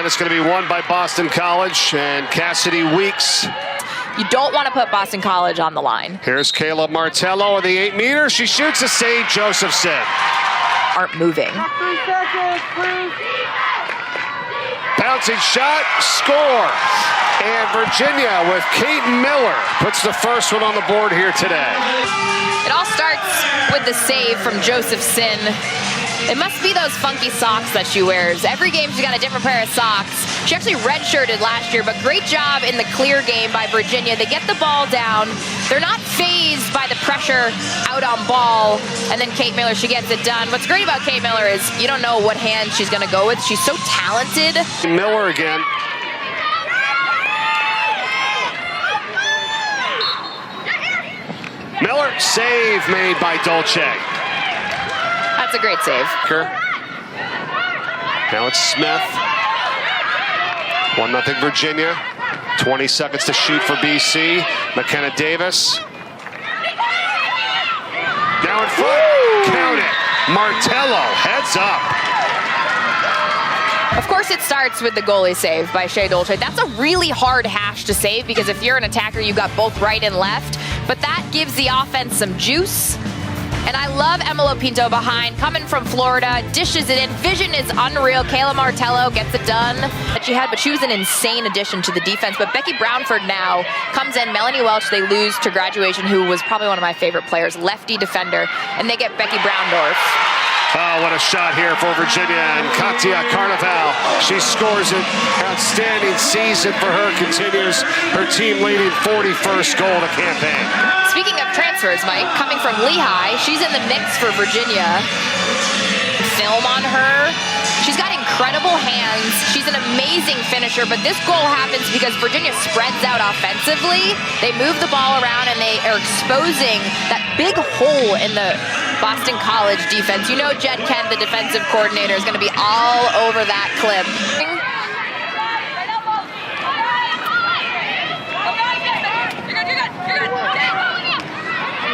And it's going to be won by Boston College and Cassidy Weeks. You don't want to put Boston College on the line. Here's Kayla Martello on the 8-meter. She shoots a save. Josephson aren't moving. Bouncing shot, score. And Virginia with Kate Miller puts the first one on the board here today. It all starts with the save from Josephson. It must be those funky socks that she wears. Every game she's got a different pair of socks. She actually redshirted last year, but great job in the clear game by Virginia. They get the ball down. They're not phased by the pressure out on ball. And then Kate Miller, she gets it done. What's great about Kate Miller is you don't know what hand she's going to go with. She's so talented. Miller again. Miller, save made by Dolce. That's a great save. Now it's Smith. 1-0 Virginia. 20 seconds to shoot for BC. McKenna Davis. Now in front. Woo! Count it. Martello heads up. Of course it starts with the goalie save by Shea Dolce. That's a really hard hash to save because if you're an attacker, you've got both right and left. But that gives the offense some juice. And I love Emma Pinto behind, coming from Florida, dishes it in. Vision is unreal. Kayla Martello gets it done that she had, but she was an insane addition to the defense. But Becky Brownford now comes in. Melanie Welch, they lose to graduation, who was probably one of my favorite players, lefty defender, and they get Becky Browndorf. Oh, what a shot here for Virginia, and Katia Carnival, she scores it. Outstanding season for her, continues her team-leading 41st goal of the campaign. Speaking of transfers, Mike, coming from Lehigh, she's in the mix for Virginia. Film on her. She's got incredible hands. She's an amazing finisher, but this goal happens because Virginia spreads out offensively. They move the ball around, and they are exposing that big hole in the Boston College defense. You know Jen Kent, the defensive coordinator, is going to be all over that clip.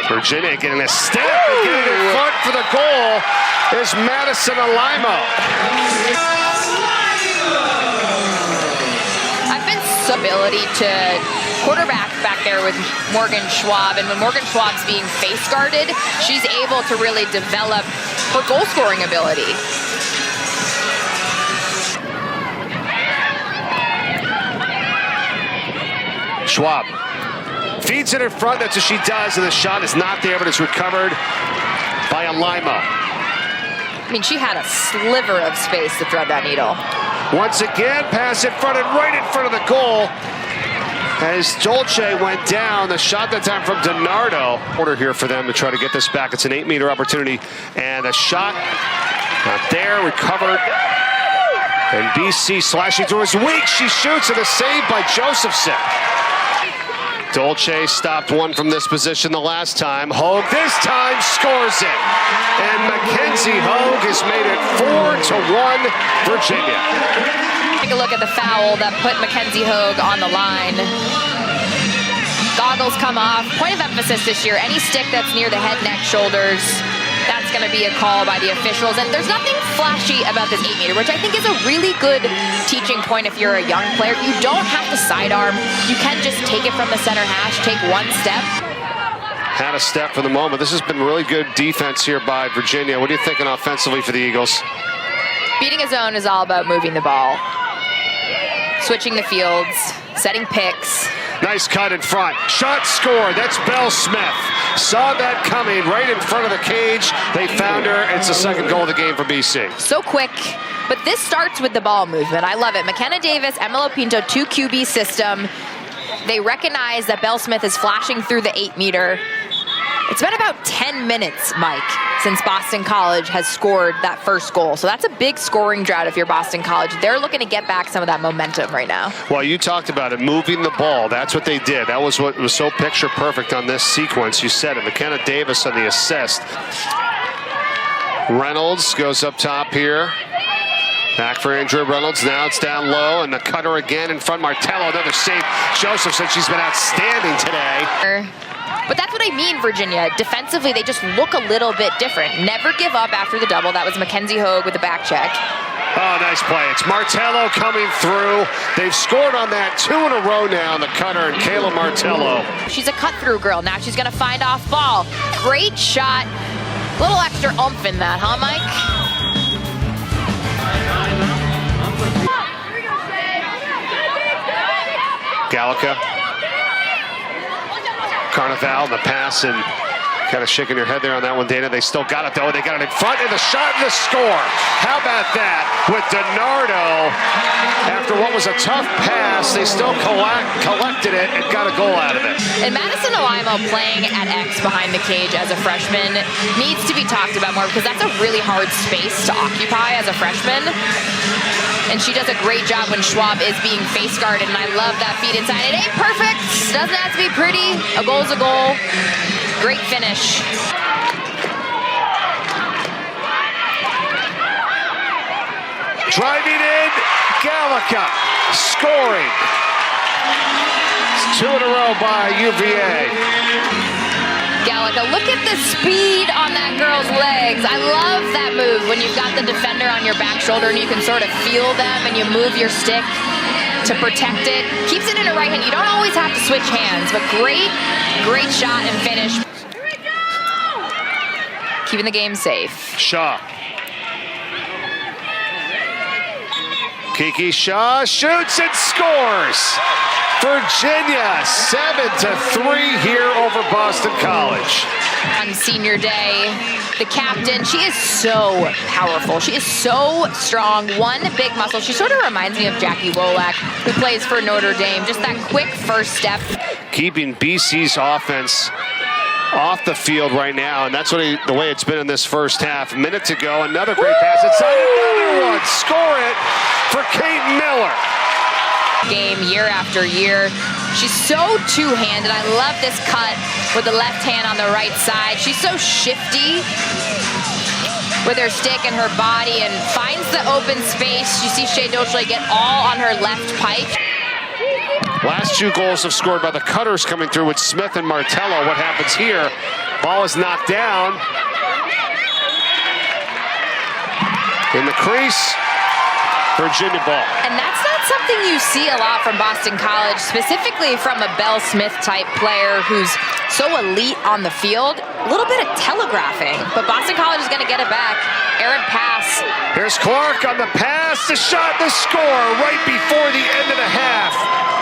Virginia getting a step and getting in front for the goal is Madison Alimo. I've been so ability to quarterback back there with Morgan Schwab, and when Morgan Schwab's being face guarded, she's able to really develop her goal scoring ability. Schwab feeds it in front. That's what she does, and the shot is not there, but it's recovered by Alimo. I mean, she had a sliver of space to thread that needle. Once again, pass in front and right in front of the goal. As Dolce went down, the shot that time from DiNardo. Order here for them to try to get this back. It's an 8-meter opportunity, and a shot not there, recovered. And BC slashing through his weak. She shoots, and a save by Josephson. Dolce stopped one from this position the last time. Hogue this time scores it. And Mackenzie Hogue has made it 4-1 Virginia. Take a look at the foul that put Mackenzie Hogue on the line. Goggles come off. Point of emphasis this year, any stick that's near the head, neck, shoulders, that's going to be a call by the officials. And there's nothing flashy about this 8-meter, which I think is a really good teaching point if you're a young player. You don't have to sidearm. You can just take it from the center hash, take one step. Had a step for the moment. This has been really good defense here by Virginia. What are you thinking offensively for the Eagles? Beating a zone is all about moving the ball, switching the fields, setting picks. Nice cut in front. Shot scored. That's Belle Smith. Saw that coming right in front of the cage. They found her. It's the second goal of the game for BC. So quick. But this starts with the ball movement. I love it. McKenna Davis, Emma Pinto, 2 QB system. They recognize that Belle Smith is flashing through the 8-meter. It's been about 10 minutes, Mike, since Boston College has scored that first goal. So that's a big scoring drought if you're Boston College. They're looking to get back some of that momentum right now. Well, you talked about it, moving the ball. That's what they did. That was what was so picture perfect on this sequence. You said it. McKenna Davis on the assist. Reynolds goes up top here. Back for Andrea Reynolds. Now it's down low, and the cutter again in front. Martello, another save. Joseph said she's been outstanding today. But that's what I mean, Virginia. Defensively, they just look a little bit different. Never give up after the double. That was Mackenzie Hogue with the back check. Oh, nice play. It's Martello coming through. They've scored on that 2 in a row now, the cutter and Kayla Martello. She's a cut-through girl. Now she's going to find off ball. Great shot. A little extra oomph in that, huh, Mike? Gallica. Carnival, the pass, and kind of shaking your head there on that one, Dana. They still got it, though. They got it in front, and the shot and the score. How about that? With DiNardo, after what was a tough pass, they still collected it and got a goal out of it. And Madison Alaimo playing at X behind the cage as a freshman needs to be talked about more because that's a really hard space to occupy as a freshman. And she does a great job when Schwab is being face guarded, and I love that feed inside. It ain't perfect, doesn't have to be pretty. A goal's a goal. Great finish. Driving in, Gallica scoring. It's 2 in a row by UVA. Gallica, look at the speed on that girl's legs. I love that move when you've got the defender on your back shoulder and you can sort of feel them and you move your stick to protect it. Keeps it in her right hand. You don't always have to switch hands, but great shot and finish. Keeping the game safe. Shaw. Kiki Shaw shoots and scores. Virginia 7-3 here over Boston College. On senior day, the captain, she is so powerful. She is so strong, one big muscle. She sort of reminds me of Jackie Wolak, who plays for Notre Dame. Just that quick first step. Keeping BC's offense off the field right now, and that's the way it's been in this first half. A minute to go, another great pass inside, another one. Score it for Kate Miller. Game year after year. She's so two-handed. I love this cut with the left hand on the right side. She's so shifty with her stick and her body and finds the open space. You see Shea Dolce get all on her left pike. Last 2 goals have scored by the cutters coming through with Smith and Martello. What happens here? Ball is knocked down. In the crease, Virginia ball. And that's not something you see a lot from Boston College, specifically from a Belle Smith type player who's so elite on the field. A little bit of telegraphing, but Boston College is going to get it back. Errant pass. Here's Clark on the pass, the shot, the score right before the end of the half.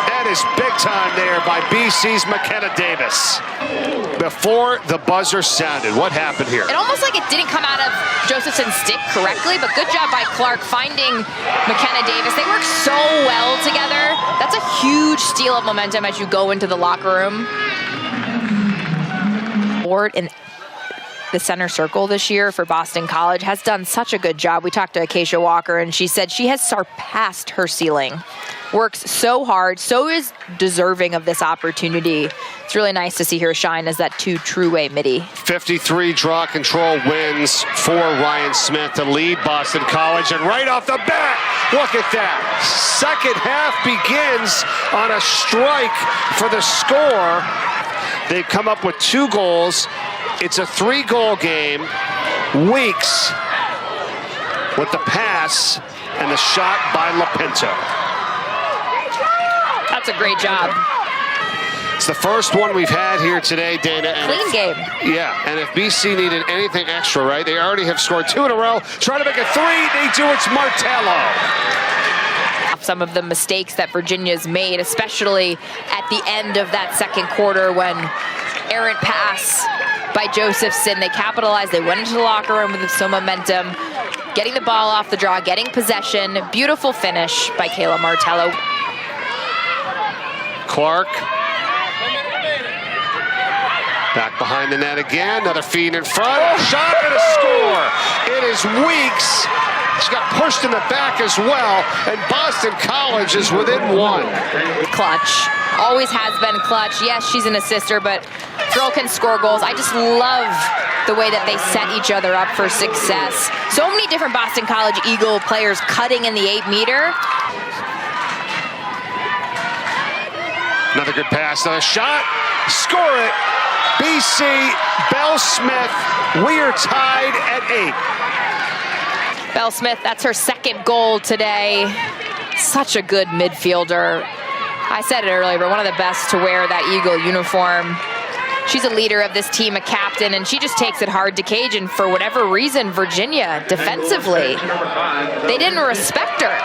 That is big time there by BC's McKenna Davis. Before the buzzer sounded, what happened here? It almost like it didn't come out of Josephson's stick correctly, but good job by Clark finding McKenna Davis. They work so well together. That's a huge steal of momentum as you go into the locker room. Board in the center circle this year for Boston College has done such a good job. We talked to Acacia Walker, and she said she has surpassed her ceiling. Works so hard, so is deserving of this opportunity. It's really nice to see her shine as that true-way midi. 53 draw control wins for Ryan Smith to lead Boston College. And right off the bat, look at that. Second half begins on a strike for the score. They've come up with 2 goals. It's a 3-goal game. Weeks with the pass and the shot by LaPinto. That's a great job. It's the first one we've had here today, Dana. And clean game. Yeah, and if BC needed anything extra, right, they already have scored 2 in a row. Trying to make a 3, they do. It's Martello. Some of the mistakes that Virginia's made, especially at the end of that second quarter when errant pass by Josephson. They capitalized. They went into the locker room with some momentum, getting the ball off the draw, getting possession. Beautiful finish by Kayla Martello. Clark. Back behind the net again. Another feed in front. Shot and a score. It is Weeks. She got pushed in the back as well, and Boston College is within 1. Clutch. Always has been clutch. Yes, she's an assister, but girl can score goals. I just love the way that they set each other up for success. So many different Boston College Eagle players cutting in the 8-meter. Another good pass, another shot, score it. BC, Belle Smith, we are tied at 8. Belle Smith, that's her second goal today. Such a good midfielder. I said it earlier, but one of the best to wear that Eagle uniform. She's a leader of this team, a captain, and she just takes it hard to Cage. And for whatever reason, Virginia, defensively, they didn't respect her.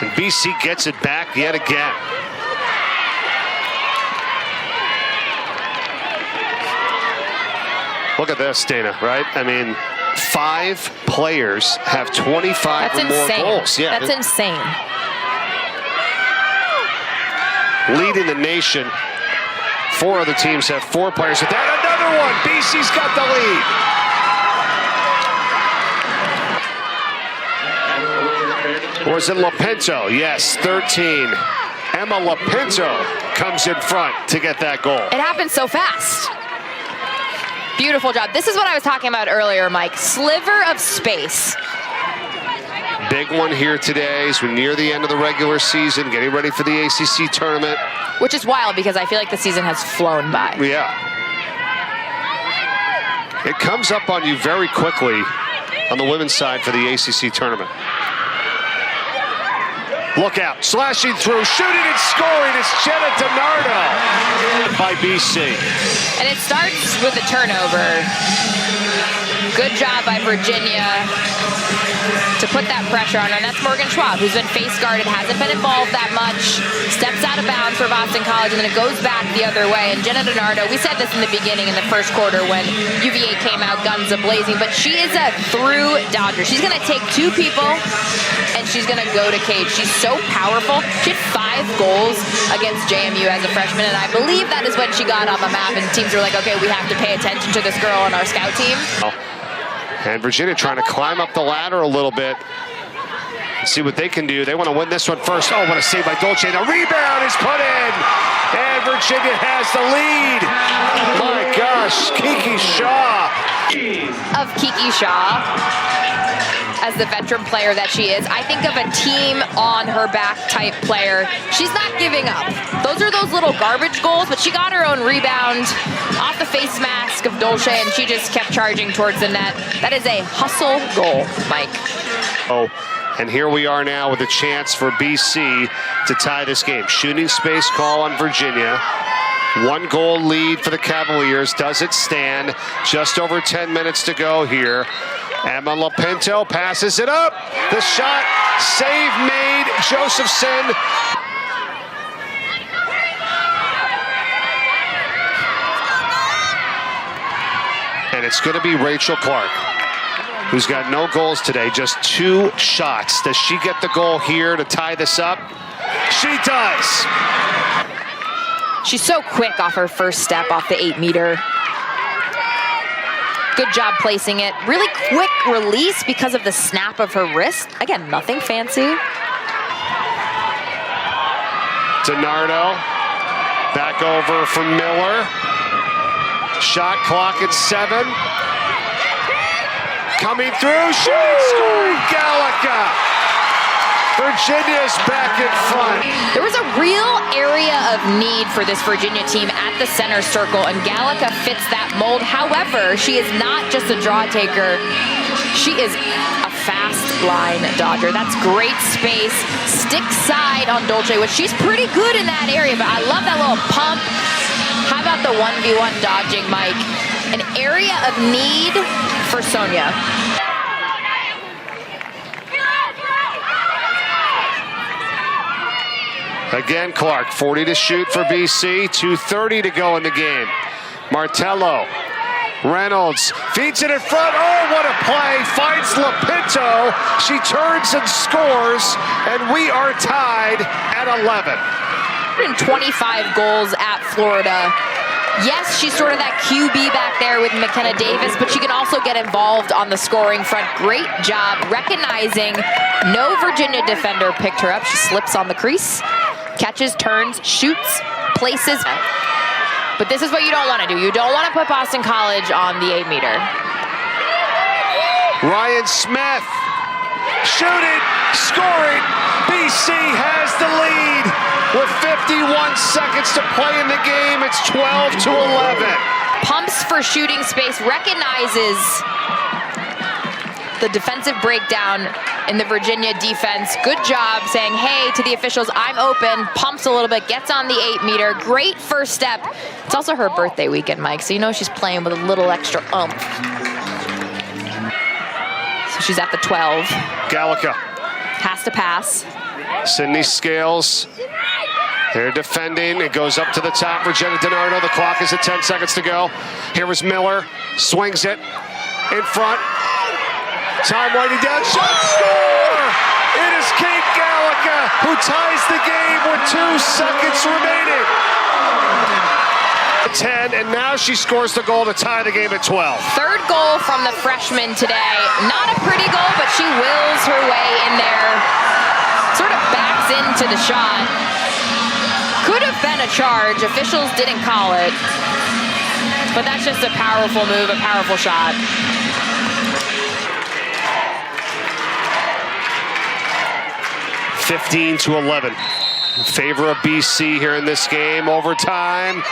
And BC gets it back yet again. Look at this, Dana, right? I mean, 5 players have 25 or more goals. Yeah, that's insane. Leading the nation. 4 other teams have 4 players. But that another one. BC's got the lead. Or is it Lapinto? Yes, 13. Emma Lapinto comes in front to get that goal. It happened so fast. Beautiful job. This is what I was talking about earlier, Mike. Sliver of space. Big one here today as we're near the end of the regular season, getting ready for the ACC tournament. Which is wild because I feel like the season has flown by. Yeah. It comes up on you very quickly on the women's side for the ACC tournament. Look out, slashing through, shooting and scoring. It's Jenna DiNardo by BC. And it starts with a turnover. Good job by Virginia to put that pressure on her. And that's Morgan Schwab, who's been face guarded, hasn't been involved that much, steps out of bounds for Boston College, and then it goes back the other way. And Jenna DiNardo, we said this in the beginning in the first quarter when UVA came out guns a-blazing, but she is a through Dodger. She's going to take 2 people, and she's going to go to Cage. She's so powerful. She had 5 goals against JMU as a freshman, and I believe that is when she got on the map, and teams were like, okay, we have to pay attention to this girl on our scout team. And Virginia trying to climb up the ladder a little bit. See what they can do. They want to win this one first. Oh, what a save by Dolce. The rebound is put in. And Virginia has the lead. My gosh, Kiki Shaw. Of Kiki Shaw, as the veteran player that she is, I think of a team on her back type player. She's not giving up. Those are those little garbage goals, but she got her own rebound off the face mask of Dolce, and she just kept charging towards the net. That is a hustle goal, Mike. Oh, and here we are now with a chance for BC to tie this game. Shooting space call on Virginia. 1 goal lead for the Cavaliers. Does it stand? Just over 10 minutes to go here. Emma Lapinto passes it up. The shot, save made. Josephson. And it's going to be Rachel Clark, who's got no goals today, just 2 shots. Does she get the goal here to tie this up? She does. She's so quick off her first step off the 8-meter. Good job placing it. Really quick release because of the snap of her wrist. Again, nothing fancy. DiNardo back over for Miller. Shot clock at 7. Coming through, shooting, scoring, Gallica. Virginia's back in front. There was a real area of need for this Virginia team at the center circle, and Gallica fits that mold. However, she is not just a draw taker. She is a fast line dodger. That's great space. Stick side on Dolce, which she's pretty good in that area, but I love that little pump. How about the 1v1 dodging, Mike? An area of need for Sonia. Again, Clark, 40 to shoot for BC, 2:30 to go in the game. Martello, Reynolds, feeds it in front. Oh, what a play, finds Lapinto. She turns and scores, and we are tied at 11. 125 goals at Florida. Yes, she's sort of that QB back there with McKenna Davis, but she can also get involved on the scoring front. Great job recognizing no Virginia defender picked her up. She slips on the crease, catches, turns, shoots, places. But this is what you don't want to do. You don't want to put Boston College on the 8-meter. Ryan Smith, shooting, scoring. BC has the lead. With 51 seconds to play in the game, it's 12-11. Pumps for shooting space, recognizes the defensive breakdown in the Virginia defense. Good job saying, hey, to the officials, I'm open, pumps a little bit, gets on the 8-meter. Great first step. It's also her birthday weekend, Mike, so you know she's playing with a little extra oomph. So she's at the 12. Gallica. Has to pass. Sydney Scales. They're defending. It goes up to the top. Virginia DiNardo. The clock is at 10 seconds to go. Here is Miller. Swings it. In front. Time winding down. Shot, score! It is Kate Gallica who ties the game with 2 seconds remaining. 10, and now she scores the goal to tie the game at 12. Third goal from the freshman today. Not a pretty goal, but she wills her way in there. Sort of backs into the shot. Could have been a charge. Officials didn't call it. But that's just a powerful move, a powerful shot. (15-11) in favor of BC here in this game. Overtime.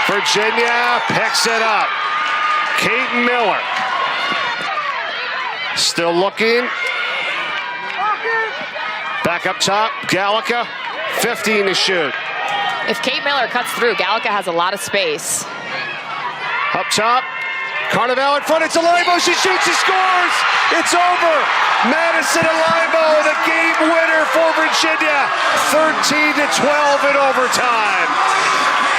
Virginia picks it up. Kate Miller. Still looking. Back up top, Gallica. 15 to shoot. If Kate Miller cuts through, Gallica has a lot of space. Up top, Carnival in front, it's Alaibo, she shoots, she scores! It's over! Madison Alaibo, the game winner for Virginia. 13-12 in overtime.